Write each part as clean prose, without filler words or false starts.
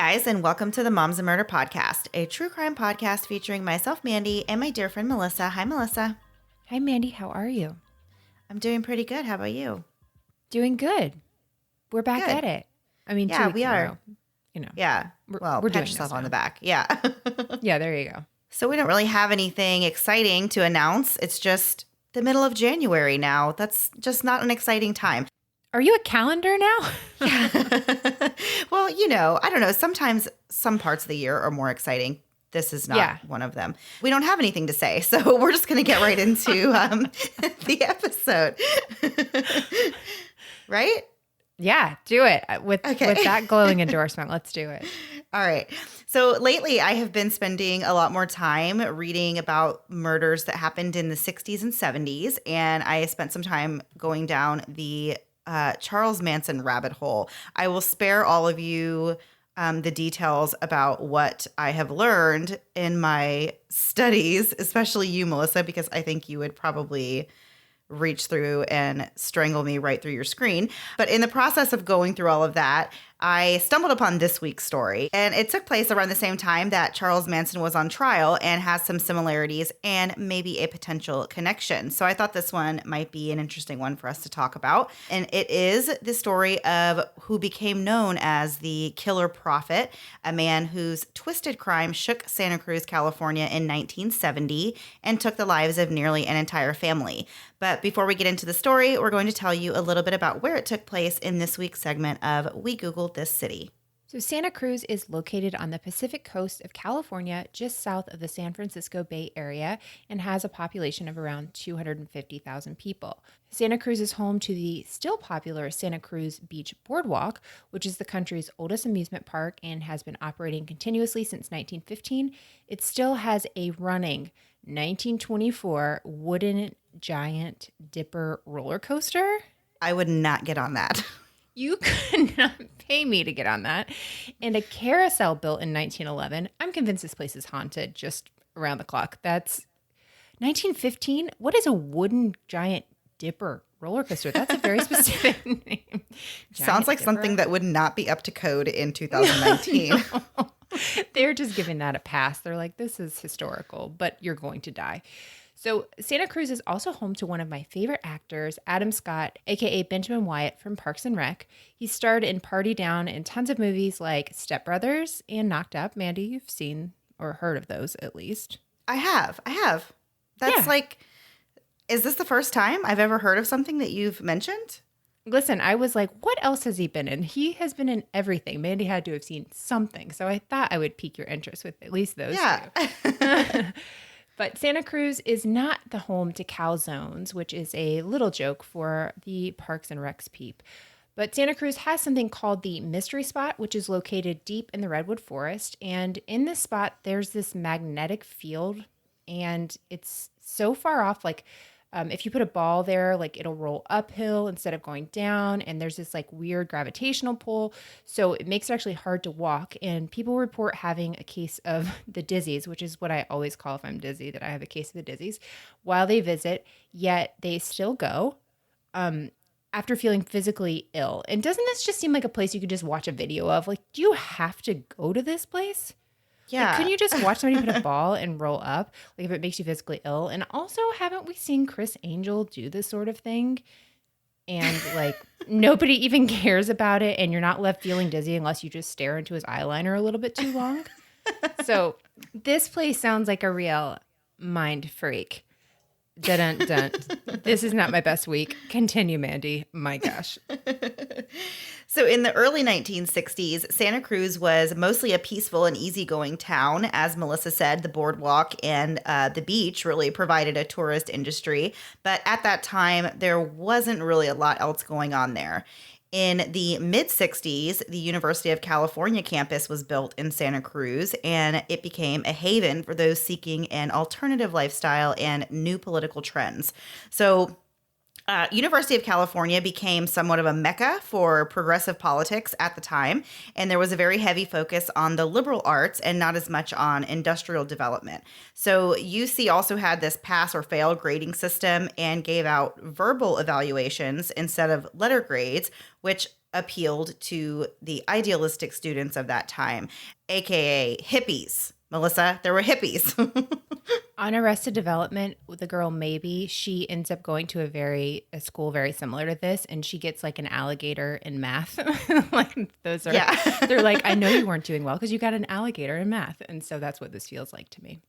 guys, and welcome to the Moms and Murder Podcast, a true crime podcast featuring myself, Mandy, and my dear friend, Melissa. Hi, Melissa. Hi, Mandy. How are you? I'm doing pretty good. How about you? Doing good. We're back at it. I mean, 2 weeks we in a are. row, you know. Yeah. Well, we're pat doing yourself this on the now. back. Yeah. Yeah, there you go. So we don't really have anything exciting to announce. It's just the middle of January now. That's just not an exciting time. Are you a calendar now? Yeah. Well, I don't know. Sometimes some parts of the year are more exciting. This is not one of them. We don't have anything to say, so we're just going to get right into the episode. Right? Yeah, do it. With that glowing endorsement, let's do it. All right. So lately, I have been spending a lot more time reading about murders that happened in the 60s and 70s, and I spent some time going down the Charles Manson rabbit hole. I will spare all of you the details about what I have learned in my studies, especially you, Melissa, because I think you would probably reach through and strangle me right through your screen. But in the process of going through all of that, I stumbled upon this week's story, and it took place around the same time that Charles Manson was on trial and has some similarities and maybe a potential connection. So I thought this one might be an interesting one for us to talk about. And it is the story of who became known as the Killer Prophet, a man whose twisted crime shook Santa Cruz, California in 1970 and took the lives of nearly an entire family. But before we get into the story, we're going to tell you a little bit about where it took place in this week's segment of We Googled This City. So Santa Cruz is located on the Pacific coast of California, just south of the San Francisco Bay Area, and has a population of around 250,000 people. Santa Cruz is home to the still popular Santa Cruz Beach Boardwalk, which is the country's oldest amusement park and has been operating continuously since 1915. It still has a running 1924 wooden giant dipper roller coaster. I would not get on that. You could not pay me to get on that. And a carousel built in 1911. I'm convinced this place is haunted just around the clock. That's 1915. What is a wooden giant dipper roller coaster? That's a very specific name. Sounds like something that would not be up to code in 2019. No. They're just giving that a pass. They're like, this is historical, but you're going to die. So Santa Cruz is also home to one of my favorite actors, Adam Scott, a.k.a. Benjamin Wyatt from Parks and Rec. He starred in Party Down and tons of movies like Step Brothers and Knocked Up. Mandy, you've seen or heard of those at least. I have. That's is this the first time I've ever heard of something that you've mentioned? Listen, I was like, what else has he been in? He has been in everything. Mandy had to have seen something. So I thought I would pique your interest with at least those two. But Santa Cruz is not the home to calzones, which is a little joke for the Parks and Recs peep. But Santa Cruz has something called the Mystery Spot, which is located deep in the Redwood Forest. And in this spot, there's this magnetic field, and it's so far off, if you put a ball there, it'll roll uphill instead of going down. And there's this weird gravitational pull. So it makes it actually hard to walk. And people report having a case of the dizzies, which is what I always call if I'm dizzy, that I have a case of the dizzies while they visit, yet they still go after feeling physically ill. And doesn't this just seem like a place you could just watch a video of? Do you have to go to this place? Yeah. Couldn't you just watch somebody put a ball and roll up? If it makes you physically ill. And also, haven't we seen Chris Angel do this sort of thing? And nobody even cares about it. And you're not left feeling dizzy unless you just stare into his eyeliner a little bit too long. So this place sounds like a real mind freak. Dun, dun. This is not my best week. Continue, Mandy. My gosh. So in the early 1960s, Santa Cruz was mostly a peaceful and easygoing town. As Melissa said, the boardwalk and the beach really provided a tourist industry. But at that time, there wasn't really a lot else going on there. In the mid-60s, the University of California campus was built in Santa Cruz, and it became a haven for those seeking an alternative lifestyle and new political trends. So University of California became somewhat of a mecca for progressive politics at the time, and there was a very heavy focus on the liberal arts and not as much on industrial development. So UC also had this pass or fail grading system and gave out verbal evaluations instead of letter grades, which appealed to the idealistic students of that time, aka hippies. Melissa, there were hippies. On Arrested Development, with the girl Maybe, she ends up going to a school very similar to this, and she gets like an alligator in math. Like those are, Yeah. they're like, I know you weren't doing well because you got an alligator in math, and so that's what this feels like to me.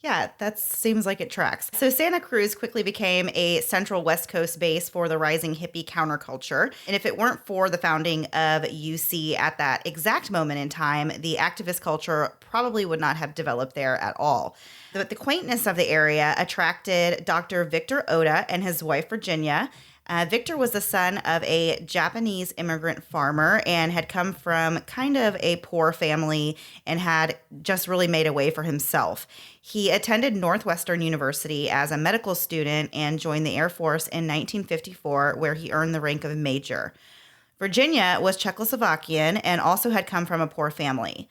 Yeah, that seems like it tracks. So Santa Cruz quickly became a central West Coast base for the rising hippie counterculture. And if it weren't for the founding of UC at that exact moment in time, the activist culture probably would not have developed there at all. But the quaintness of the area attracted Dr. Victor Oda and his wife, Virginia. Victor was the son of a Japanese immigrant farmer and had come from kind of a poor family and had just really made a way for himself. He attended Northwestern University as a medical student and joined the Air Force in 1954, where he earned the rank of major. Virginia was Czechoslovakian and also had come from a poor family.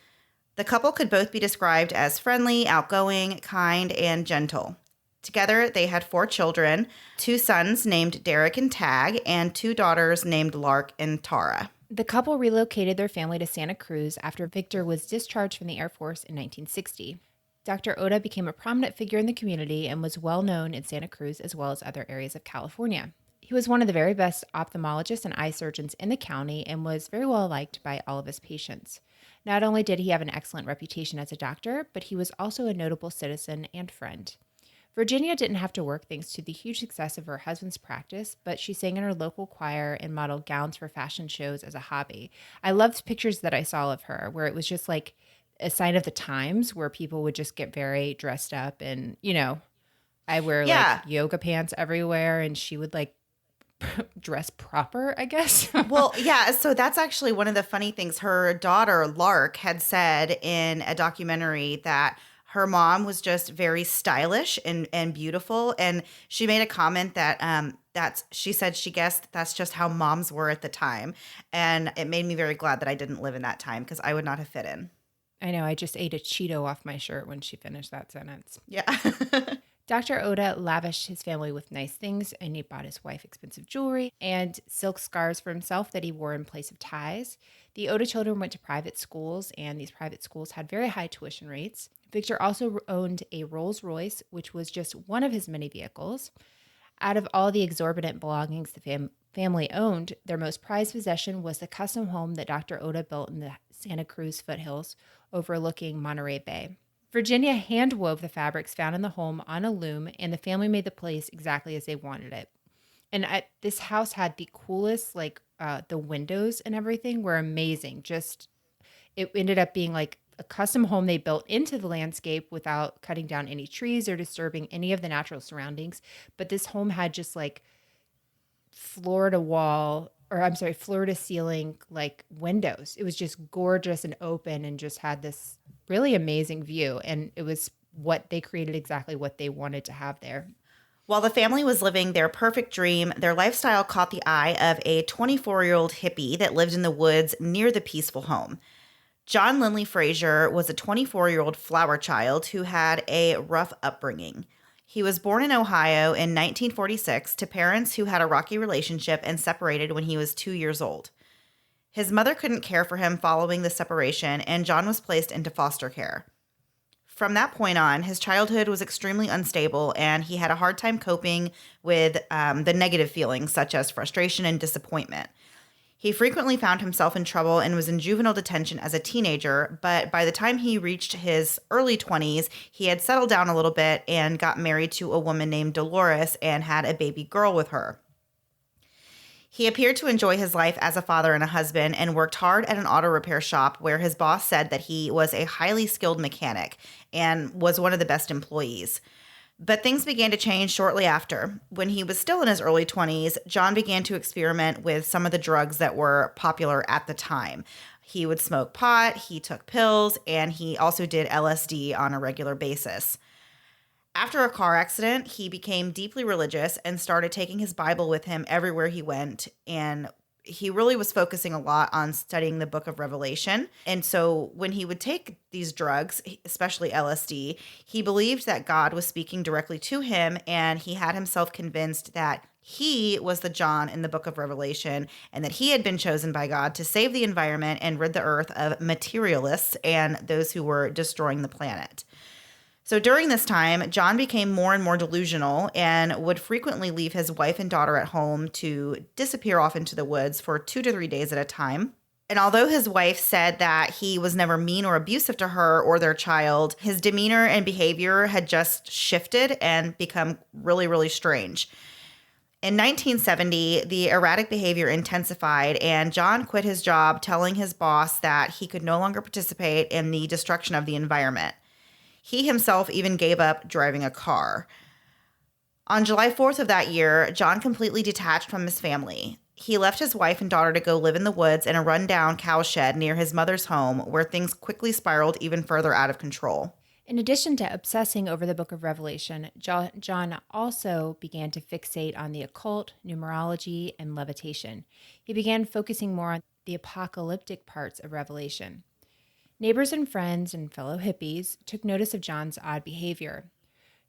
The couple could both be described as friendly, outgoing, kind, and gentle. Together, they had 4 children, 2 sons named Derek and Tag, and 2 daughters named Lark and Tara. The couple relocated their family to Santa Cruz after Victor was discharged from the Air Force in 1960. Dr. Oda became a prominent figure in the community and was well known in Santa Cruz as well as other areas of California. He was one of the very best ophthalmologists and eye surgeons in the county and was very well liked by all of his patients. Not only did he have an excellent reputation as a doctor, but he was also a notable citizen and friend. Virginia didn't have to work thanks to the huge success of her husband's practice, but she sang in her local choir and modeled gowns for fashion shows as a hobby. I loved pictures that I saw of her where it was just like a sign of the times where people would just get very dressed up and, I wear like yoga pants everywhere and she would like dress proper, I guess. Well, yeah. So that's actually one of the funny things. Her daughter, Lark, had said in a documentary that her mom was just very stylish and beautiful. And she made a comment that she said she guessed that's just how moms were at the time. And it made me very glad that I didn't live in that time because I would not have fit in. I know. I just ate a Cheeto off my shirt when she finished that sentence. Yeah. Dr. Oda lavished his family with nice things, and he bought his wife expensive jewelry and silk scarves for himself that he wore in place of ties. The Oda children went to private schools, and these private schools had very high tuition rates. Victor also owned a Rolls Royce, which was just one of his many vehicles. Out of all the exorbitant belongings the family owned, their most prized possession was the custom home that Dr. Oda built in the Santa Cruz foothills overlooking Monterey Bay. Virginia hand-wove the fabrics found in the home on a loom, and the family made the place exactly as they wanted it. And this house had the coolest, the windows and everything were amazing. It ended up being like a custom home they built into the landscape without cutting down any trees or disturbing any of the natural surroundings. But this home had just like floor to ceiling, like windows. It was just gorgeous and open and just had this really amazing view. And it was they created exactly what they wanted to have there. While the family was living their perfect dream, their lifestyle caught the eye of a 24-year-old hippie that lived in the woods near the peaceful home. John Lindley Frazier was a 24-year-old flower child who had a rough upbringing. He was born in Ohio in 1946 to parents who had a rocky relationship and separated when he was 2 years old. His mother couldn't care for him following the separation, and John was placed into foster care. From that point on, his childhood was extremely unstable, and he had a hard time coping with the negative feelings such as frustration and disappointment. He frequently found himself in trouble and was in juvenile detention as a teenager, but by the time he reached his early 20s, he had settled down a little bit and got married to a woman named Dolores and had a baby girl with her. He appeared to enjoy his life as a father and a husband and worked hard at an auto repair shop where his boss said that he was a highly skilled mechanic and was one of the best employees. But things began to change shortly after. When he was still in his early 20s, John began to experiment with some of the drugs that were popular at the time. He would smoke pot, he took pills, and he also did LSD on a regular basis. After a car accident, he became deeply religious and started taking his Bible with him everywhere he went. And he really was focusing a lot on studying the book of Revelation. And so when he would take these drugs, especially LSD, he believed that God was speaking directly to him, and he had himself convinced that he was the John in the book of Revelation, and that he had been chosen by God to save the environment and rid the earth of materialists and those who were destroying the planet. So during this time, John became more and more delusional and would frequently leave his wife and daughter at home to disappear off into the woods for 2 to 3 days at a time. And although his wife said that he was never mean or abusive to her or their child, his demeanor and behavior had just shifted and become really, really strange. In 1970, the erratic behavior intensified, and John quit his job, telling his boss that he could no longer participate in the destruction of the environment. He himself even gave up driving a car. On July 4th of that year, John completely detached from his family. He left his wife and daughter to go live in the woods in a rundown cow shed near his mother's home, where things quickly spiraled even further out of control. In addition to obsessing over the book of Revelation, John also began to fixate on the occult, numerology, and levitation. He began focusing more on the apocalyptic parts of Revelation. Neighbors and friends and fellow hippies took notice of John's odd behavior.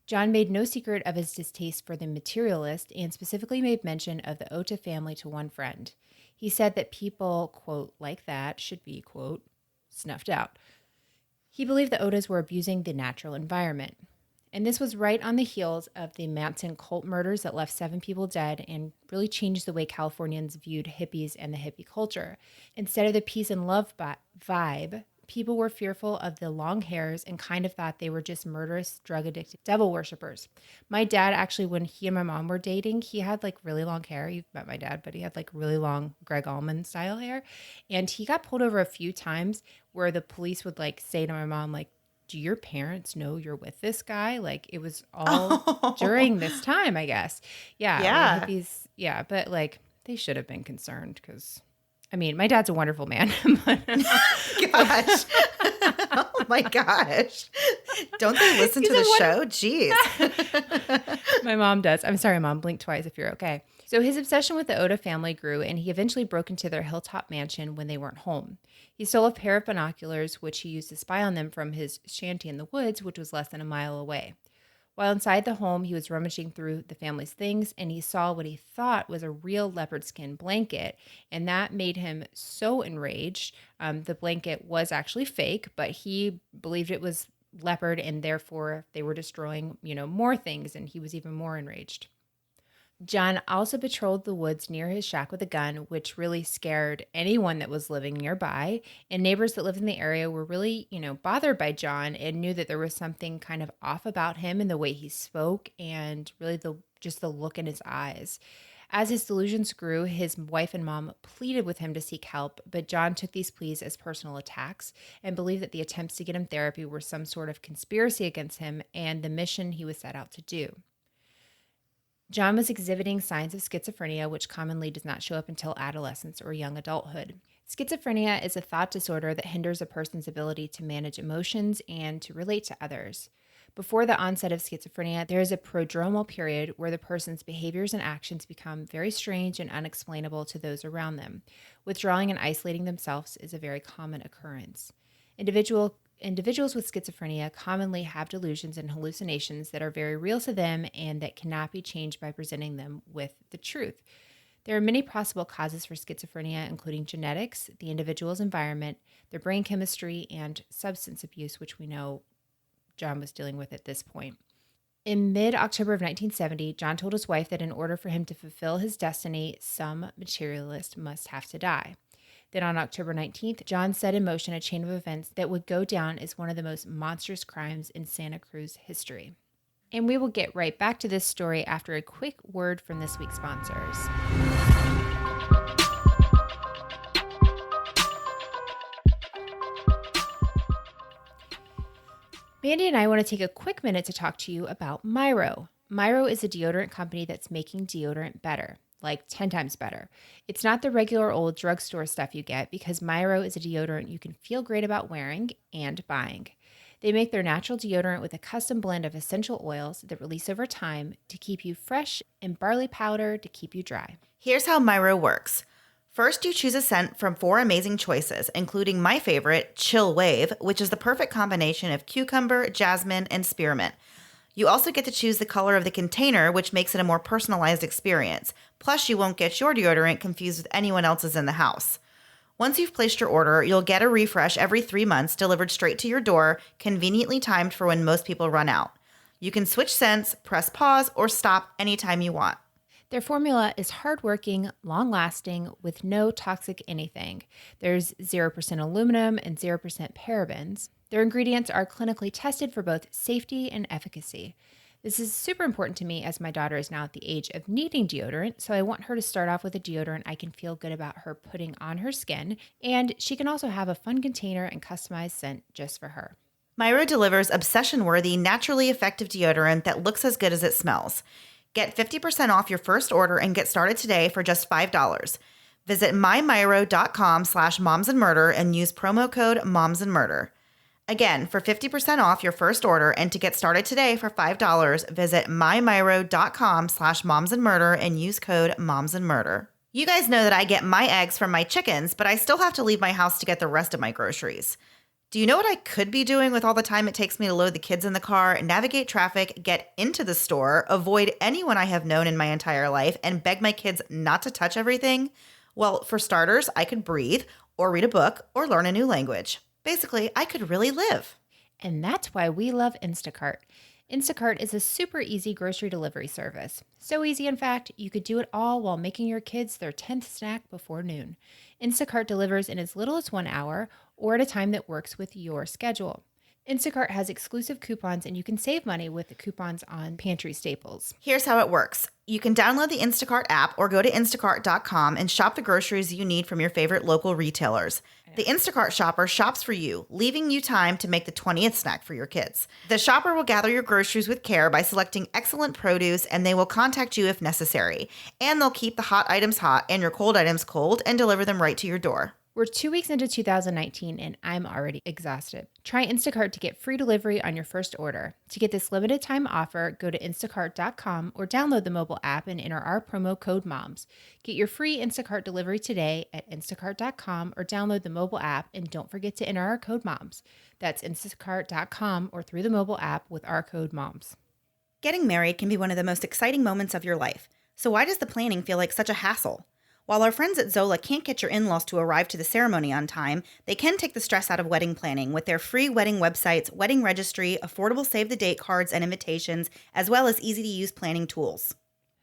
John made no secret of his distaste for the materialist and specifically made mention of the Ota family to one friend. He said that people, quote, like that should be, quote, snuffed out. He believed the Otas were abusing the natural environment. And this was right on the heels of the Manson cult murders that left 7 people dead and really changed the way Californians viewed hippies and the hippie culture. Instead of the peace and love vibe, people were fearful of the long hairs and kind of thought they were just murderous, drug-addicted devil worshippers. My dad actually, when he and my mom were dating, he had like really long hair. You've met my dad, but he had like really long Greg Allman style hair. And he got pulled over a few times where the police would like say to my mom, like, do your parents know you're with this guy? Like it was all during this time, I guess. Yeah. Hippies, yeah. But like they should have been concerned because I mean, my dad's a wonderful man. Gosh. Oh my gosh. Don't they listen to the show? Jeez. My mom does. I'm sorry, Mom. Blink twice if you're okay. So his obsession with the Oda family grew, and he eventually broke into their hilltop mansion when they weren't home. He stole a pair of binoculars, which he used to spy on them from his shanty in the woods, which was less than a mile away. While inside the home, he was rummaging through the family's things, and he saw what he thought was a real leopard skin blanket, and that made him so enraged. The blanket was actually fake, but he believed it was leopard, and therefore they were destroying, more things, and he was even more enraged. John also patrolled the woods near his shack with a gun, which really scared anyone that was living nearby. And neighbors that lived in the area were really, bothered by John and knew that there was something kind of off about him in the way he spoke and really the look in his eyes. As his delusions grew, his wife and mom pleaded with him to seek help, but John took these pleas as personal attacks and believed that the attempts to get him therapy were some sort of conspiracy against him and the mission he was set out to do. John was exhibiting signs of schizophrenia, which commonly does not show up until adolescence or young adulthood. Schizophrenia is a thought disorder that hinders a person's ability to manage emotions and to relate to others. Before the onset of schizophrenia, there is a prodromal period where the person's behaviors and actions become very strange and unexplainable to those around them. Withdrawing and isolating themselves is a very common occurrence. Individuals with schizophrenia commonly have delusions and hallucinations that are very real to them and that cannot be changed by presenting them with the truth. There are many possible causes for schizophrenia, including genetics, the individual's environment, their brain chemistry, and substance abuse, which we know John was dealing with at this point. In mid-October of 1970, John told his wife that in order for him to fulfill his destiny, some materialist must have to die. Then on October 19th, John set in motion a chain of events that would go down as one of the most monstrous crimes in Santa Cruz history. And we will get right back to this story after a quick word from this week's sponsors. Mandy and I want to take a quick minute to talk to you about Myro. Myro is a deodorant company that's making deodorant better. Like 10 times better. It's not the regular old drugstore stuff you get because Myro is a deodorant you can feel great about wearing and buying. They make their natural deodorant with a custom blend of essential oils that release over time to keep you fresh and barley powder to keep you dry. Here's how Myro works. First, you choose a scent from 4 amazing choices, including my favorite, Chill Wave, which is the perfect combination of cucumber, jasmine, and spearmint. You also get to choose the color of the container, which makes it a more personalized experience. Plus, you won't get your deodorant confused with anyone else's in the house. Once you've placed your order, you'll get a refresh every 3 months delivered straight to your door, conveniently timed for when most people run out. You can switch scents, press pause, or stop anytime you want. Their formula is hardworking, long-lasting, with no toxic anything. There's 0% aluminum and 0% parabens. Their ingredients are clinically tested for both safety and efficacy. This is super important to me as my daughter is now at the age of needing deodorant, so I want her to start off with a deodorant I can feel good about her putting on her skin, and she can also have a fun container and customized scent just for her. Myro delivers obsession-worthy, naturally effective deodorant that looks as good as it smells. Get 50% off your first order and get started today for just $5. Visit mymyro.com/momsandmurder and use promo code momsandmurder. Again, for 50% off your first order and to get started today for $5, visit mymyro.com/momsandmurder and use code momsandmurder. You guys know that I get my eggs from my chickens, but I still have to leave my house to get the rest of my groceries. Do you know what I could be doing with all the time it takes me to load the kids in the car, navigate traffic, get into the store, avoid anyone I have known in my entire life, and beg my kids not to touch everything? Well, for starters, I could breathe, or read a book, or learn a new language. Basically, I could really live. And that's why we love Instacart. Instacart is a super easy grocery delivery service. So easy, in fact, you could do it all while making your kids their 10th snack before noon. Instacart delivers in as little as 1 hour or at a time that works with your schedule. Instacart has exclusive coupons, and you can save money with the coupons on pantry staples. Here's how it works. You can download the Instacart app or go to instacart.com and shop the groceries you need from your favorite local retailers. The Instacart shopper shops for you, leaving you time to make the 20th snack for your kids. The shopper will gather your groceries with care by selecting excellent produce, and they will contact you if necessary. And they'll keep the hot items hot and your cold items cold and deliver them right to your door. We're 2 weeks into 2019 and I'm already exhausted. Try Instacart to get free delivery on your first order. To get this limited time offer, go to instacart.com or download the mobile app and enter our promo code MOMS. Get your free Instacart delivery today at instacart.com or download the mobile app, and don't forget to enter our code MOMS. That's instacart.com or through the mobile app with our code MOMS. Getting married can be one of the most exciting moments of your life. So why does the planning feel like such a hassle? While our friends at Zola can't get your in-laws to arrive to the ceremony on time, they can take the stress out of wedding planning with their free wedding websites, wedding registry, affordable save-the-date cards and invitations, as well as easy-to-use planning tools.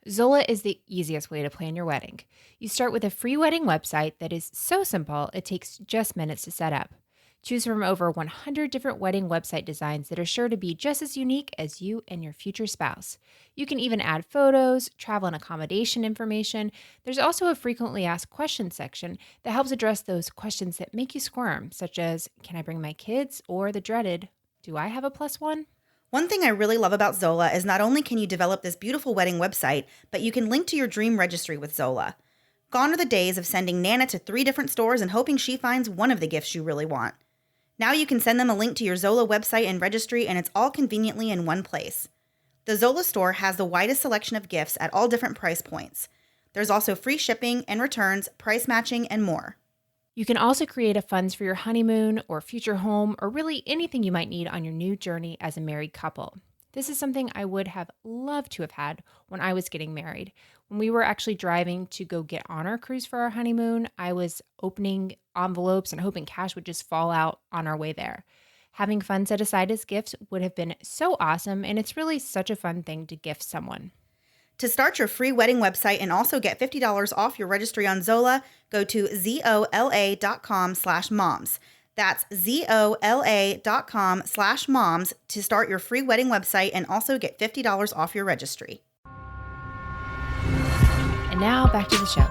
Zola is the easiest way to plan your wedding. You start with a free wedding website that is so simple it takes just minutes to set up. Choose from over 100 different wedding website designs that are sure to be just as unique as you and your future spouse. You can even add photos, travel and accommodation information. There's also a frequently asked questions section that helps address those questions that make you squirm, such as, can I bring my kids? Or the dreaded, do I have a plus one? One thing I really love about Zola is not only can you develop this beautiful wedding website, but you can link to your dream registry with Zola. Gone are the days of sending Nana to 3 different stores and hoping she finds one of the gifts you really want. Now you can send them a link to your Zola website and registry, and it's all conveniently in one place. The Zola store has the widest selection of gifts at all different price points. There's also free shipping and returns, price matching, and more. You can also create a funds for your honeymoon or future home, or really anything you might need on your new journey as a married couple. This is something I would have loved to have had when I was getting married. When we were actually driving to go get on our cruise for our honeymoon, I was opening envelopes and hoping cash would just fall out on our way there. Having funds set aside as gifts would have been so awesome, and it's really such a fun thing to gift someone. To start your free wedding website and also get $50 off your registry on Zola, go to zola.com/moms. That's zola.com/moms to start your free wedding website and also get $50 off your registry. And now back to the show.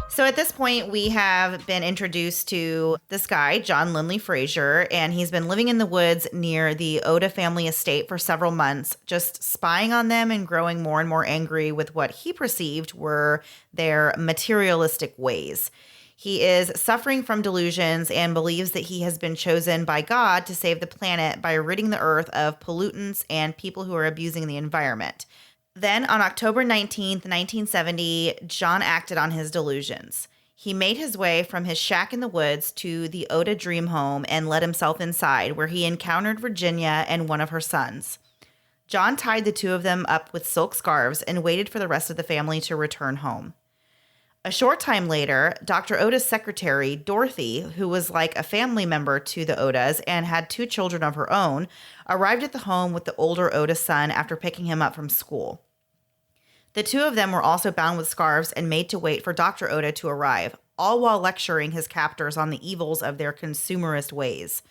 So at this point, we have been introduced to this guy, John Lindley Frazier, and he's been living in the woods near the Oda family estate for several months, just spying on them and growing more and more angry with what he perceived were their materialistic ways. He is suffering from delusions and believes that he has been chosen by God to save the planet by ridding the earth of pollutants and people who are abusing the environment. Then on October 19th, 1970, John acted on his delusions. He made his way from his shack in the woods to the Oda dream home and let himself inside, where he encountered Virginia and one of her sons. John tied the two of them up with silk scarves and waited for the rest of the family to return home. A short time later, Dr. Oda's secretary, Dorothy, who was like a family member to the Odas and had two children of her own, arrived at the home with the older Oda son after picking him up from school. The two of them were also bound with scarves and made to wait for Dr. Oda to arrive, all while lecturing his captors on the evils of their consumerist ways.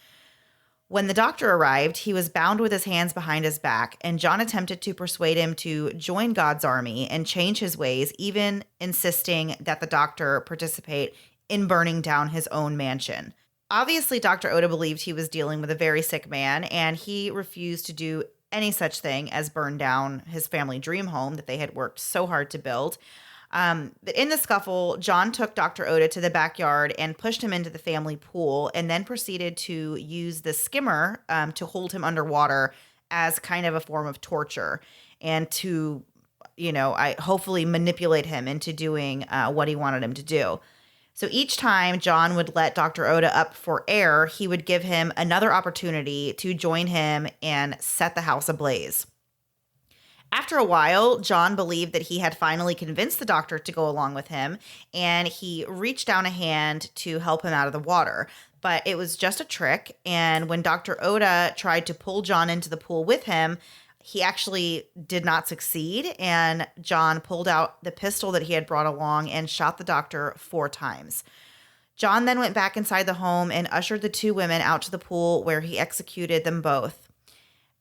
When the doctor arrived, he was bound with his hands behind his back, and John attempted to persuade him to join God's army and change his ways, even insisting that the doctor participate in burning down his own mansion. Obviously, Dr. Oda believed he was dealing with a very sick man, and he refused to do any such thing as burn down his family dream home that they had worked so hard to build. But in the scuffle, John took Dr. Oda to the backyard and pushed him into the family pool, and then proceeded to use the skimmer to hold him underwater as kind of a form of torture, and to, hopefully manipulate him into doing what he wanted him to do. So each time John would let Dr. Oda up for air, he would give him another opportunity to join him and set the house ablaze. After a while, John believed that he had finally convinced the doctor to go along with him, and he reached down a hand to help him out of the water. But it was just a trick, and when Dr. Oda tried to pull John into the pool with him, he actually did not succeed, and John pulled out the pistol that he had brought along and shot the doctor 4 times. John then went back inside the home and ushered the 2 women out to the pool, where he executed them both.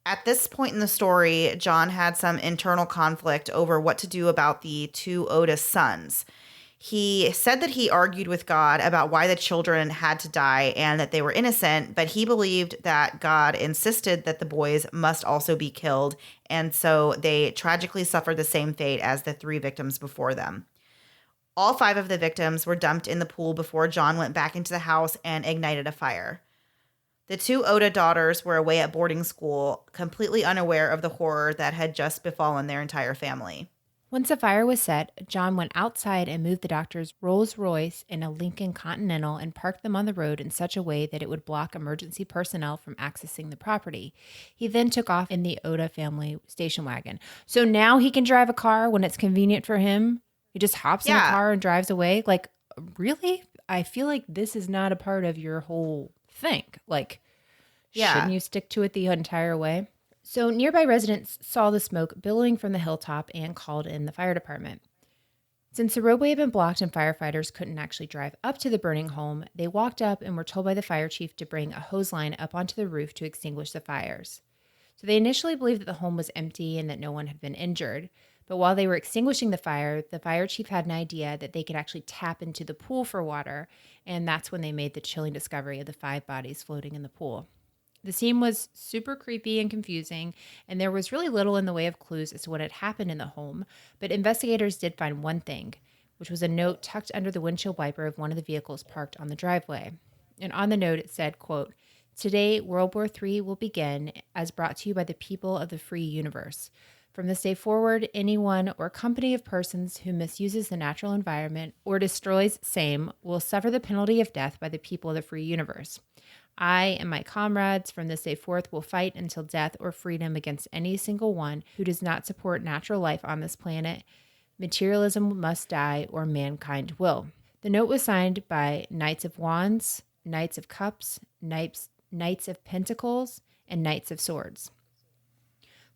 At this point in the story, John had some internal conflict over what to do about the 2 Oda sons. He said that he argued with God about why the children had to die and that they were innocent, but he believed that God insisted that the boys must also be killed, and so they tragically suffered the same fate as the 3 victims before them. All 5 of the victims were dumped in the pool before John went back into the house and ignited a fire. The 2 Oda daughters were away at boarding school, completely unaware of the horror that had just befallen their entire family. Once the fire was set, John went outside and moved the doctor's Rolls Royce and a Lincoln Continental and parked them on the road in such a way that it would block emergency personnel from accessing the property. He then took off in the Oda family station wagon. So now he can drive a car when it's convenient for him. He just hops in a car and drives away. Like, really? I feel like this is not a part of your whole thing. Like, shouldn't you stick to it the entire way? So nearby residents saw the smoke billowing from the hilltop and called in the fire department. Since the roadway had been blocked and firefighters couldn't actually drive up to the burning home, they walked up and were told by the fire chief to bring a hose line up onto the roof to extinguish the fires. So they initially believed that the home was empty and that no one had been injured. But while they were extinguishing the fire chief had an idea that they could actually tap into the pool for water, and that's when they made the chilling discovery of the 5 bodies floating in the pool. The scene was super creepy and confusing, and there was really little in the way of clues as to what had happened in the home, but investigators did find one thing, which was a note tucked under the windshield wiper of one of the vehicles parked on the driveway. And on the note it said, quote, "Today, World War III will begin, as brought to you by the people of the free universe. From this day forward, anyone or company of persons who misuses the natural environment or destroys same will suffer the penalty of death by the people of the free universe. I and my comrades from this day forth will fight until death or freedom against any single one who does not support natural life on this planet. Materialism must die or mankind will." The note was signed by Knights of Wands, Knights of Cups, Knights of Pentacles, and Knights of Swords.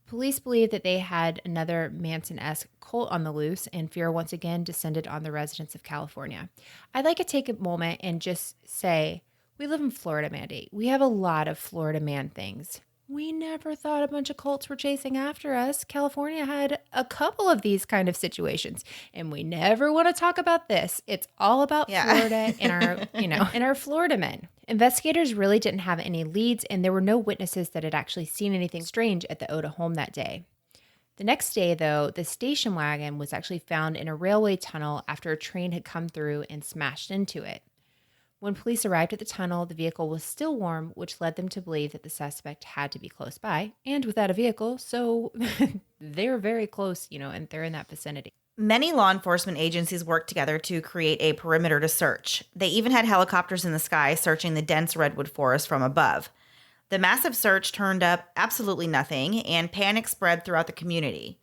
Police believe that they had another Manson-esque cult on the loose, and fear once again descended on the residents of California. I'd like to take a moment and just say, we live in Florida, Mandy. We have a lot of Florida man things. We never thought a bunch of cults were chasing after us. California had a couple of these kind of situations, and we never want to talk about this. It's all about Florida and our, and our Florida men. Investigators really didn't have any leads, and there were no witnesses that had actually seen anything strange at the Oda home that day. The next day, though, the station wagon was actually found in a railway tunnel after a train had come through and smashed into it. When police arrived at the tunnel, the vehicle was still warm, which led them to believe that the suspect had to be close by and without a vehicle, so they're very close, and they're in that vicinity. Many law enforcement agencies worked together to create a perimeter to search. They even had helicopters in the sky searching the dense redwood forest from above. The massive search turned up absolutely nothing, and panic spread throughout the community.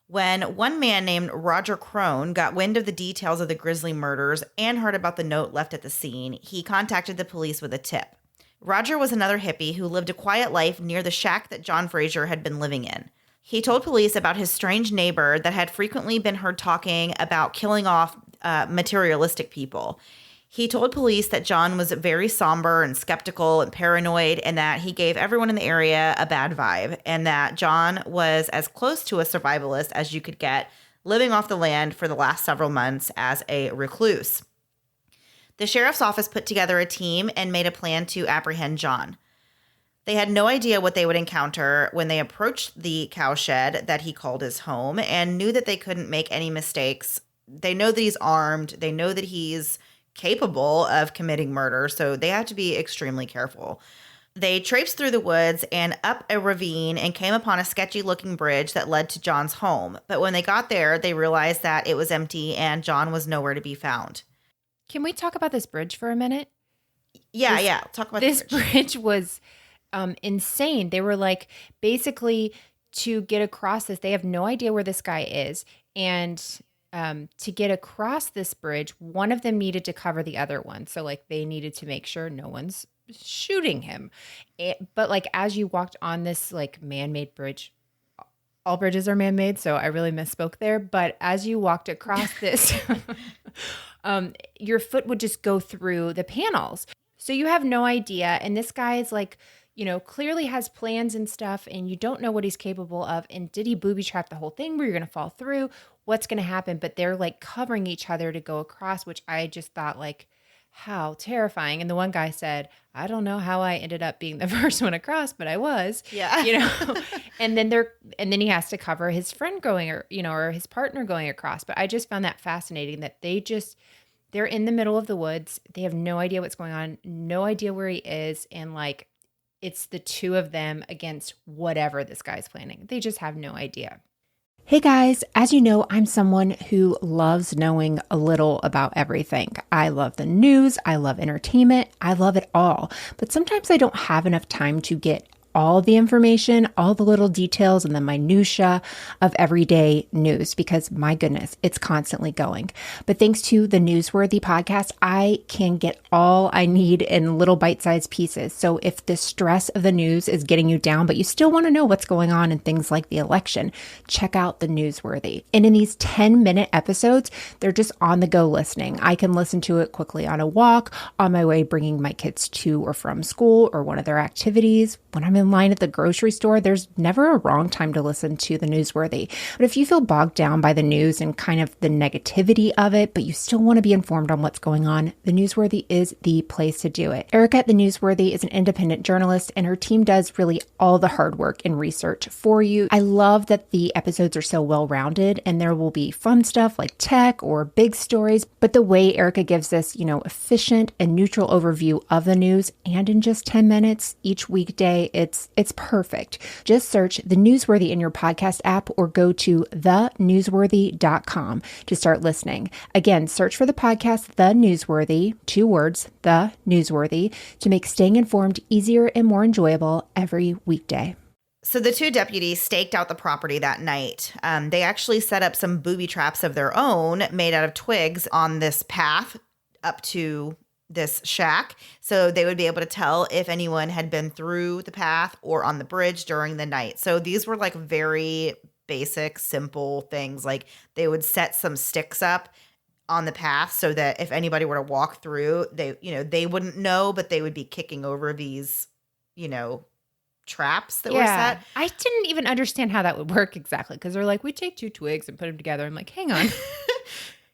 When one man named Roger Crone got wind of the details of the grisly murders and heard about the note left at the scene, he contacted the police with a tip. Roger was another hippie who lived a quiet life near the shack that John Fraser had been living in. He told police about his strange neighbor that had frequently been heard talking about killing off materialistic people. He told police that John was very somber and skeptical and paranoid, and that he gave everyone in the area a bad vibe, and that John was as close to a survivalist as you could get, living off the land for the last several months as a recluse. The sheriff's office put together a team and made a plan to apprehend John. They had no idea what they would encounter when they approached the cowshed that he called his home, and knew that they couldn't make any mistakes. They know that he's armed. They know that he's capable of committing murder, so they have to be extremely careful. They traipsed through the woods and up a ravine and came upon a sketchy-looking bridge that led to John's home. But when they got there, they realized that it was empty and John was nowhere to be found. Can we talk about this bridge for a minute? Yeah. Talk about this bridge was insane. They were like, basically, to get across this, they have no idea where this guy is, and to get across this bridge, one of them needed to cover the other one. So like they needed to make sure no one's shooting him. But like as you walked on this like man-made bridge, all bridges are man-made, so I really misspoke there. But as you walked across this, your foot would just go through the panels. So you have no idea. And this guy is like, clearly has plans and stuff, and you don't know what he's capable of. And did he booby trap the whole thing where you're going to fall through? What's going to happen? But they're like covering each other to go across, which I just thought like, how terrifying. And the one guy said, I don't know how I ended up being the first one across, but I was. Yeah. And then he has to cover his friend going, or his partner going across. But I just found that fascinating that they're in the middle of the woods. They have no idea what's going on, no idea where he is. And like, it's the two of them against whatever this guy's planning. They just have no idea. Hey guys, as you know, I'm someone who loves knowing a little about everything. I love the news, I love entertainment, I love it all. But sometimes I don't have enough time to get all the information, all the little details and the minutia of everyday news because my goodness, it's constantly going. But thanks to the Newsworthy podcast, I can get all I need in little bite-sized pieces. So if the stress of the news is getting you down, but you still want to know what's going on in things like the election, check out the Newsworthy. And in these 10-minute episodes, they're just on the go listening. I can listen to it quickly on a walk, on my way bringing my kids to or from school or one of their activities. When I'm in line at the grocery store, there's never a wrong time to listen to the Newsworthy. But if you feel bogged down by the news and kind of the negativity of it, but you still want to be informed on what's going on, the Newsworthy is the place to do it. Erica at the Newsworthy is an independent journalist, and her team does really all the hard work and research for you. I love that the episodes are so well-rounded, and there will be fun stuff like tech or big stories, but the way Erica gives this, efficient and neutral overview of the news, and in just 10 minutes each weekday, it's perfect. Just search The Newsworthy in your podcast app or go to thenewsworthy.com to start listening. Again, search for the podcast The Newsworthy, 2 words, The Newsworthy, to make staying informed easier and more enjoyable every weekday. So the 2 deputies staked out the property that night. They actually set up some booby traps of their own made out of twigs on this path up to this shack, so they would be able to tell if anyone had been through the path or on the bridge during the night. So these were like very basic, simple things. Like they would set some sticks up on the path so that if anybody were to walk through, they wouldn't know, but they would be kicking over these, traps that were set. I didn't even understand how that would work exactly because they're like, we take 2 twigs and put them together. I'm like, hang on.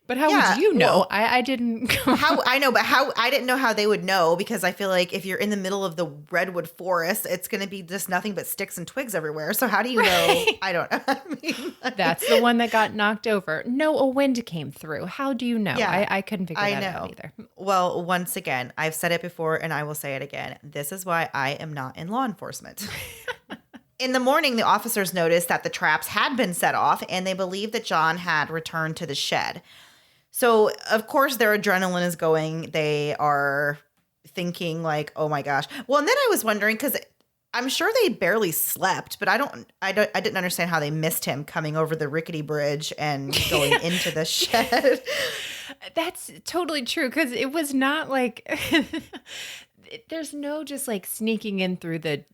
But how would you know? Well, I didn't. I didn't know how they would know, because I feel like if you're in the middle of the redwood forest, it's going to be just nothing but sticks and twigs everywhere. So how do you know? I don't know. That's the one that got knocked over. No, a wind came through. How do you know? Yeah, I couldn't figure that out either. Well, once again, I've said it before and I will say it again. This is why I am not in law enforcement. In the morning, the officers noticed that the traps had been set off, and they believed that John had returned to the shed. So, of course, their adrenaline is going. They are thinking like, "Oh my gosh!" Well, and then I was wondering because I'm sure they barely slept, but I didn't understand how they missed him coming over the rickety bridge and going into the shed. That's totally true because it was not like there's no just like sneaking in through the,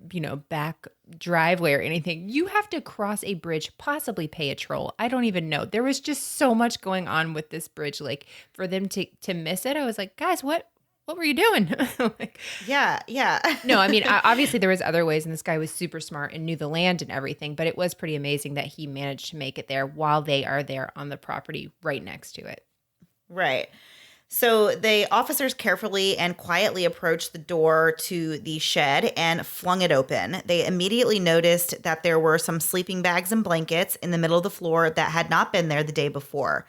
back driveway or anything. You have to cross a bridge, possibly pay a troll. I don't even know. There was just so much going on with this bridge. Like for them to miss it, I was like, guys, what were you doing? Like, Yeah. no, I mean, obviously there was other ways, and this guy was super smart and knew the land and everything, but it was pretty amazing that he managed to make it there while they are there on the property right next to it. Right. So the officers carefully and quietly approached the door to the shed and flung it open. They immediately noticed that there were some sleeping bags and blankets in the middle of the floor that had not been there the day before.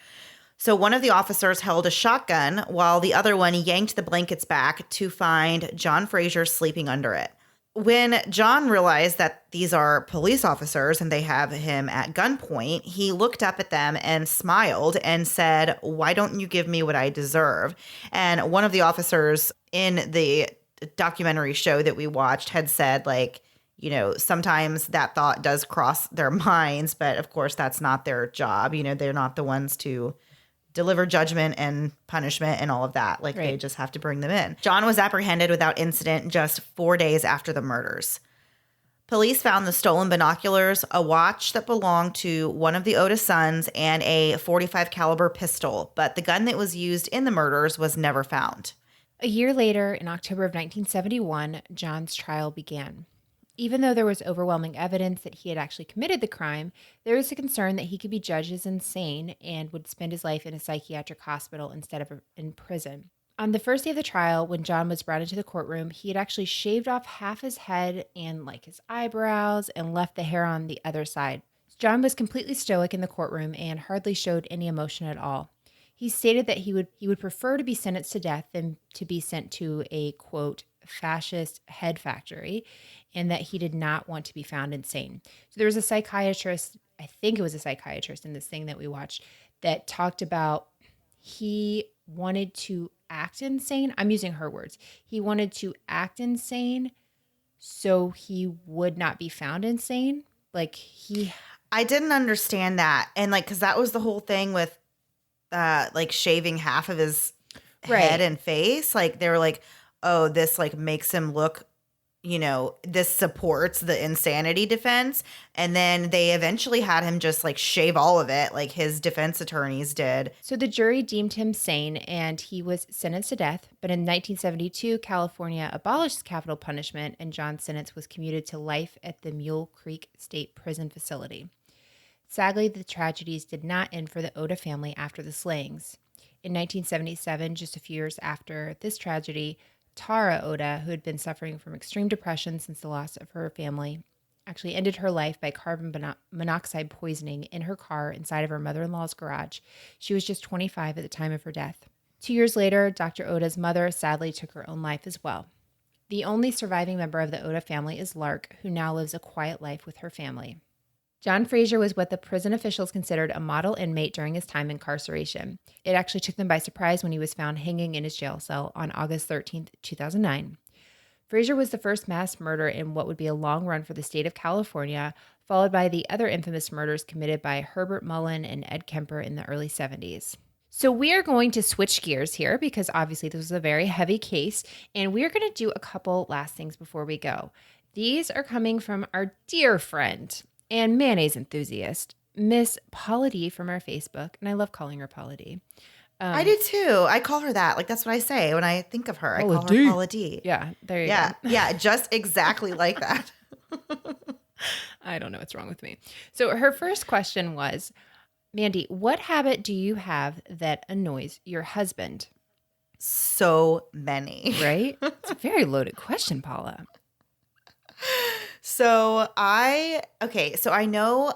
So one of the officers held a shotgun while the other one yanked the blankets back to find John Fraser sleeping under it. When John realized that these are police officers and they have him at gunpoint, he looked up at them and smiled and said, "Why don't you give me what I deserve?" And one of the officers in the documentary show that we watched had said, like, sometimes that thought does cross their minds, but of course that's not their job. They're not the ones to deliver judgment and punishment and all of that. Like, They just have to bring them in. John was apprehended without incident just 4 days after the murders. Police found the stolen binoculars, a watch that belonged to one of the Otis sons, and a .45 caliber pistol, but the gun that was used in the murders was never found. A year later, in October of 1971, John's trial began. Even though there was overwhelming evidence that he had actually committed the crime, there was a concern that he could be judged as insane and would spend his life in a psychiatric hospital instead of in prison. On the first day of the trial, when John was brought into the courtroom, he had actually shaved off half his head and his eyebrows and left the hair on the other side. John was completely stoic in the courtroom and hardly showed any emotion at all. He stated that he would prefer to be sentenced to death than to be sent to a, quote, fascist head factory, and that he did not want to be found insane. So there was a psychiatrist, I think it was a psychiatrist in this thing that we watched, that talked about he wanted to act insane. I'm using her words. He wanted to act insane so he would not be found insane. I didn't understand that. And because that was the whole thing with shaving half of his head and face. They were like, oh, this makes him look, this supports the insanity defense. And then they eventually had him just shave all of it, like his defense attorneys did. So the jury deemed him sane and he was sentenced to death. But in 1972, California abolished capital punishment and John's sentence was commuted to life at the Mule Creek State Prison facility. Sadly, the tragedies did not end for the Oda family after the slayings. In 1977, just a few years after this tragedy, Tara Oda, who had been suffering from extreme depression since the loss of her family, actually ended her life by carbon monoxide poisoning in her car inside of her mother-in-law's garage. She was just 25 at the time of her death. 2 years later, Dr. Oda's mother sadly took her own life as well. The only surviving member of the Oda family is Lark, who now lives a quiet life with her family. John Fraser was what the prison officials considered a model inmate during his time incarceration. It actually took them by surprise when he was found hanging in his jail cell on August 13th, 2009. Fraser was the first mass murder in what would be a long run for the state of California, followed by the other infamous murders committed by Herbert Mullen and Ed Kemper in the early 70s. So we are going to switch gears here because obviously this was a very heavy case, and we are going to do a couple last things before we go. These are coming from our dear friend and mayonnaise enthusiast, Miss Paula D from our Facebook. And I love calling her Paula D. I do too. I call her that. That's what I say when I think of her. I call her Paula D. Yeah, there you go. Yeah, just exactly like that. I don't know what's wrong with me. So her first question was, Mandy, what habit do you have that annoys your husband? So many. Right? It's a very loaded question, Paula. So I know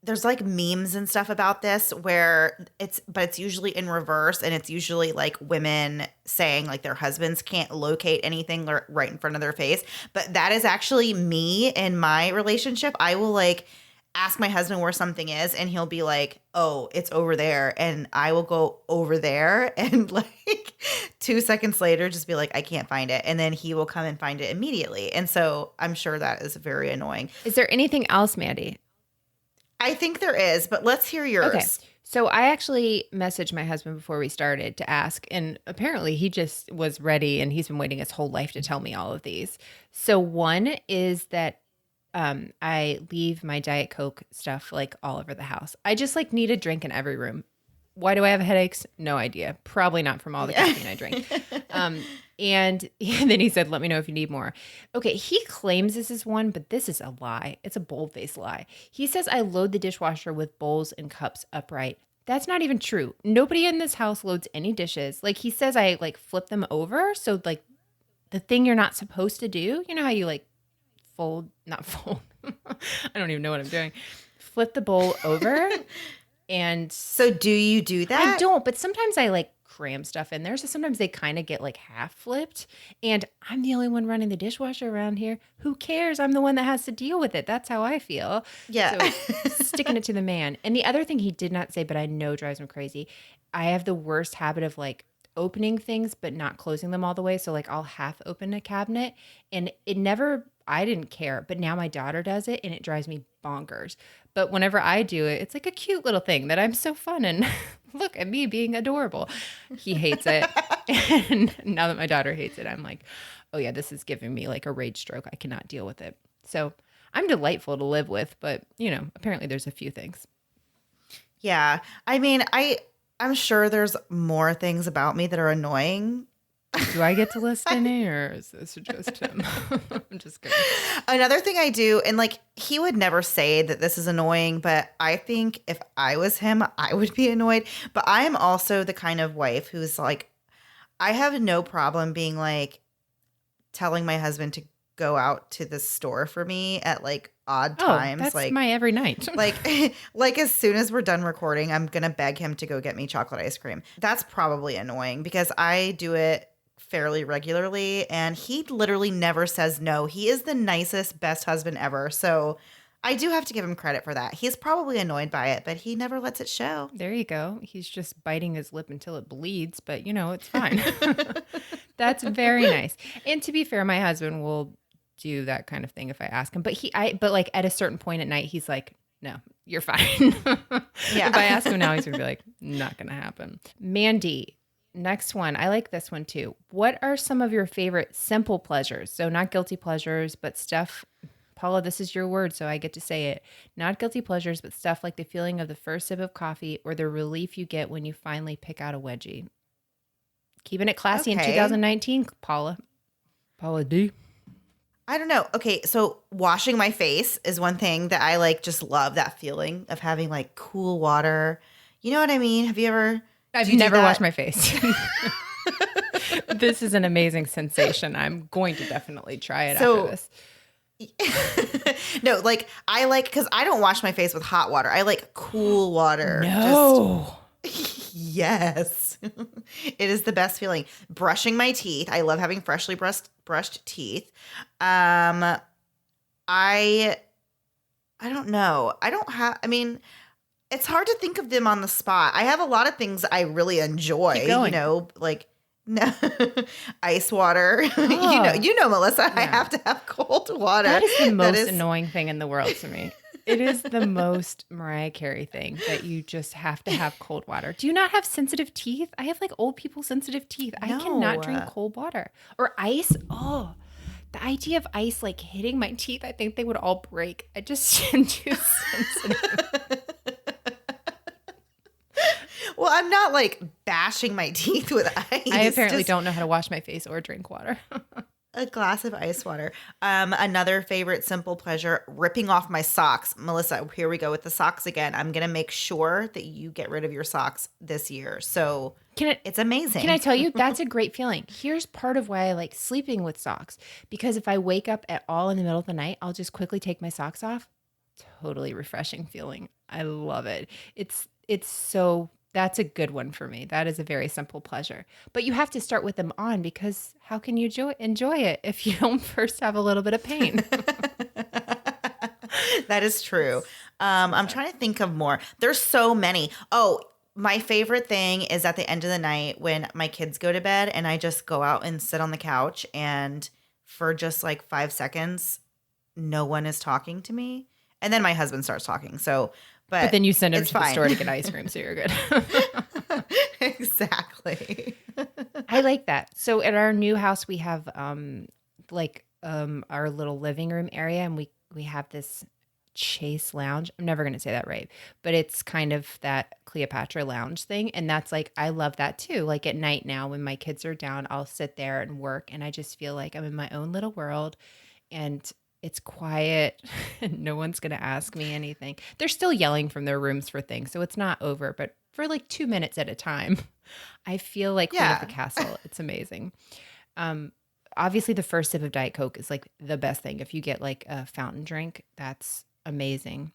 there's like memes and stuff about this where it's usually in reverse, and it's usually like women saying like their husbands can't locate anything right in front of their face. But that is actually me in my relationship. I will like ask my husband where something is, and he'll be like, "Oh, it's over there." And I will go over there and like 2 seconds later just be like, "I can't find it." And then he will come and find it immediately. And so I'm sure that is very annoying. Is there anything else, Mandy? I think there is, but let's hear yours. Okay. So I actually messaged my husband before we started to ask, and apparently he just was ready, and he's been waiting his whole life to tell me all of these. So one is that I leave my Diet Coke stuff like all over the house. I just like need a drink in every room. Why do I have headaches? No idea. Probably not from all the caffeine I drink. And then he said, let me know if you need more. Okay, he claims this is one, but this is a lie. It's a bold-faced lie. He says I load the dishwasher with bowls and cups upright. That's not even true. Nobody in this house loads any dishes. Like he says I like flip them over. So like the thing you're not supposed to do, you know how you like not fold. I don't even know what I'm doing. Flip the bowl over. And so do you do that? I don't, but sometimes I like cram stuff in there. So sometimes they kind of get like half flipped. And I'm the only one running the dishwasher around here. Who cares? I'm the one that has to deal with it. That's how I feel. Yeah. So sticking it to the man. And the other thing he did not say, but I know drives him crazy. I have the worst habit of like opening things, but not closing them all the way. So like I'll half open a cabinet, and I didn't care, but now my daughter does it and it drives me bonkers. But whenever I do it, it's like a cute little thing that I'm so fun and look at me being adorable. He hates it. And now that my daughter hates it, I'm like, oh yeah, this is giving me like a rage stroke. I cannot deal with it. So I'm delightful to live with, but apparently there's a few things. Yeah. I mean, I'm sure there's more things about me that are annoying. Do I get to list any, or is this just him? I'm just kidding. Another thing I do, and like he would never say that this is annoying, but I think if I was him, I would be annoyed. But I am also the kind of wife who's like, I have no problem being like telling my husband to go out to the store for me at like odd times. That's like my every night. like as soon as we're done recording, I'm gonna beg him to go get me chocolate ice cream. That's probably annoying because I do it fairly regularly, and he literally never says no. He is the nicest, best husband ever. So I do have to give him credit for that. He's probably annoyed by it, but he never lets it show. There you go. He's just biting his lip until it bleeds, but it's fine. That's very nice. And to be fair, my husband will do that kind of thing if I ask him. But like at a certain point at night, he's like, no, you're fine. Yeah. If I ask him now, he's gonna be like, not gonna happen. Mandy. Next one. I like this one too. What are some of your favorite simple pleasures? So not guilty pleasures, but stuff. Paula, this is your word, so I get to say it. Not guilty pleasures, but stuff like the feeling of the first sip of coffee or the relief you get when you finally pick out a wedgie. Keeping it classy in 2019, Paula. Paula D. I don't know. Okay, so washing my face is one thing that I like. Just love that feeling of having like cool water. You know what I mean? Have you ever... I've never washed my face. This is an amazing sensation. I'm going to definitely try it after this. No, like I like, because I don't wash my face with hot water. I like cool water. No. Yes. It is the best feeling. Brushing my teeth. I love having freshly brushed teeth. I don't know. It's hard to think of them on the spot. I have a lot of things I really enjoy, like no ice water. Oh. You know, Melissa, Yeah. I have to have cold water. That is the most annoying thing in the world to me. It is the most Mariah Carey thing that you just have to have cold water. Do you not have sensitive teeth? I have like old people sensitive teeth. I cannot drink cold water or ice. Oh, the idea of ice like hitting my teeth, I think they would all break. I just am too sensitive. Well, I'm not like bashing my teeth with ice. I apparently don't know how to wash my face or drink water. A glass of ice water. Another favorite simple pleasure, ripping off my socks. Melissa, here we go with the socks again. I'm going to make sure that you get rid of your socks this year. So it's amazing. Can I tell you, that's a great feeling. Here's part of why I like sleeping with socks. Because if I wake up at all in the middle of the night, I'll just quickly take my socks off. totally refreshing feeling. I love it. That's a good one for me. That is a very simple pleasure. But you have to start with them on, because how can you enjoy it if you don't first have a little bit of pain? That is true. I'm trying to think of more. There's so many. Oh, my favorite thing is at the end of the night when my kids go to bed and I just go out and sit on the couch, and for just like 5 seconds, no one is talking to me. And then my husband starts talking. But then you send him to the store to get ice cream, so you're good. Exactly. I like that. So at our new house, we have our little living room area, and we have this Chase lounge. I'm never going to say that right, but it's kind of that Cleopatra lounge thing. And that's like, I love that too. Like at night now when my kids are down, I'll sit there and work, and I just feel like I'm in my own little world, and it's quiet and no one's going to ask me anything. They're still yelling from their rooms for things, so it's not over, but for like 2 minutes at a time, I feel like queen of the castle. It's amazing. Obviously the first sip of Diet Coke is like the best thing. If you get like a fountain drink, that's amazing.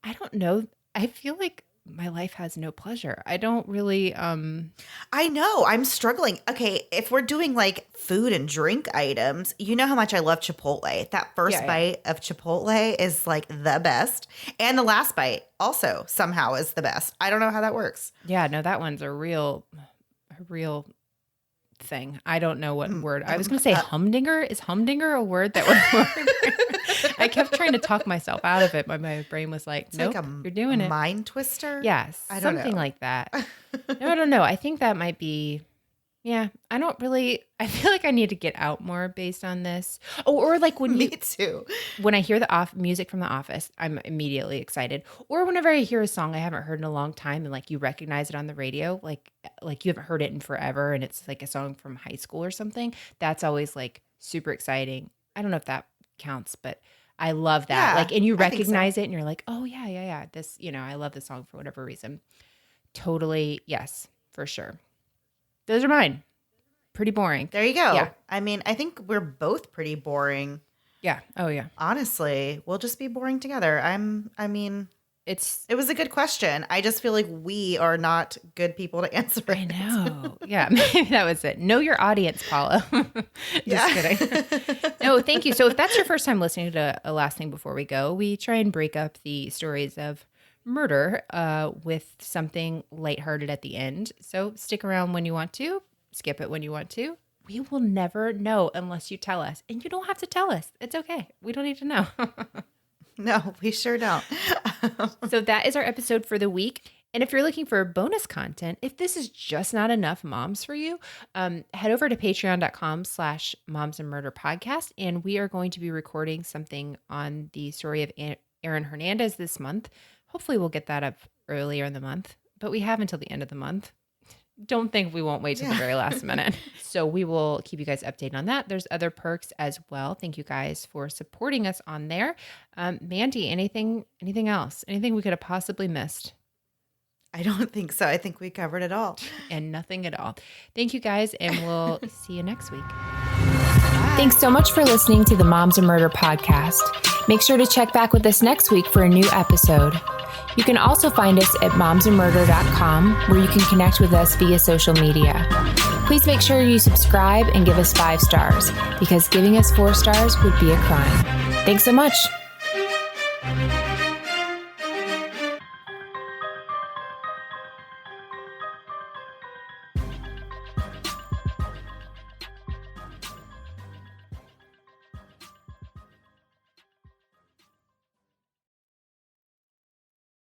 I don't know. I feel like my life has no pleasure. I don't really I know. I'm struggling. Okay, if we're doing like food and drink items, you know how much I love Chipotle. That first bite of Chipotle is like the best. And the last bite also somehow is the best. I don't know how that works. Yeah, no, that one's a real thing. I don't know what word. I was going to say humdinger. Is humdinger a word that we're I kept trying to talk myself out of it, but my brain was like, nope, like you're doing it. Mind twister? Yes. Something like that. No, I don't know. I think that might be, I I feel like I need to get out more based on this. Oh, or like when Me too. When I hear the music from The Office, I'm immediately excited. Or whenever I hear a song I haven't heard in a long time and like you recognize it on the radio, like you haven't heard it in forever and it's like a song from high school or something, that's always like super exciting. I don't know if that counts, but I love that. Like, and you recognize it and you're like, oh yeah. This, I love this song for whatever reason. Totally. Yes, for sure. Those are mine. Pretty boring. There you go. Yeah. I mean, I think we're both pretty boring. Yeah. Oh yeah. Honestly, we'll just be boring together. It was a good question. I just feel like we are not good people to answer it. I know. Yeah, maybe that was it. Know your audience, Paula. Just kidding. No, thank you. So if that's your first time listening to a Last Thing Before We Go, we try and break up the stories of murder with something lighthearted at the end. So stick around when you want to. Skip it when you want to. We will never know unless you tell us. And you don't have to tell us. It's okay. We don't need to know. No, we sure don't. So that is our episode for the week. And if you're looking for bonus content, if this is just not enough moms for you, head over to patreon.com/momsandmurderpodcast. And we are going to be recording something on the story of Aaron Hernandez this month. Hopefully we'll get that up earlier in the month, but we have until the end of the month. Don't think we won't wait till the very last minute. So we will keep you guys updated on that. There's other perks as well. Thank you guys for supporting us on there. Mandy, anything else? Anything we could have possibly missed? I don't think so. I think we covered it all. And nothing at all. Thank you guys, and we'll see you next week. Thanks so much for listening to the Moms and Murder podcast. Make sure to check back with us next week for a new episode. You can also find us at momsandmurder.com, where you can connect with us via social media. Please make sure you subscribe and give us 5 stars, because giving us 4 stars would be a crime. Thanks so much.